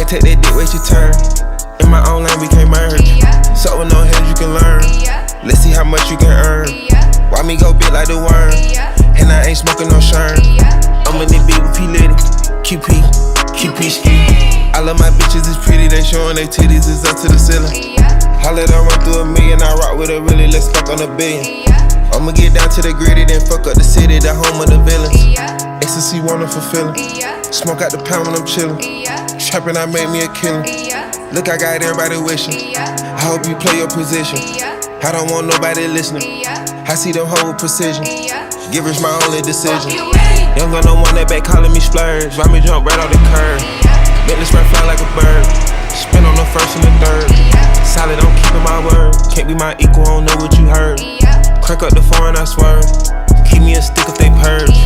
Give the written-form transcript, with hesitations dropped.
take that dick, wait your turn. In my own lane, we can't merge. So with no heads, you can learn. Let's see how much you can earn. Why me go big like the worm? And I ain't smoking no shern. I'm in the beat with P. Litty, QP ski. I love my bitches, it's pretty, they showing their titties, it's up to the ceiling. I let her run through a million, I rock with her really, let's fuck on a billion. I'ma get down to the gritty, then fuck up the city, the home of the villains. Ecstasy, wonderful feeling. Smoke out the pound when I'm chillin'. Trappin', I made me a killer. Look, I got everybody wishing. I hope you play your position. I don't want nobody listening. I see them hoe with precision. Givers my only decision. Young gun, no one that back calling me splurge. Ride me jump right off the curb. Bentley spread fly like a bird. Spin on the first and the third. Solid, I'm keeping my word. Can't be my equal, I don't know what you heard. Crack up the foreign, I swerve. Keep me a stick if they purge.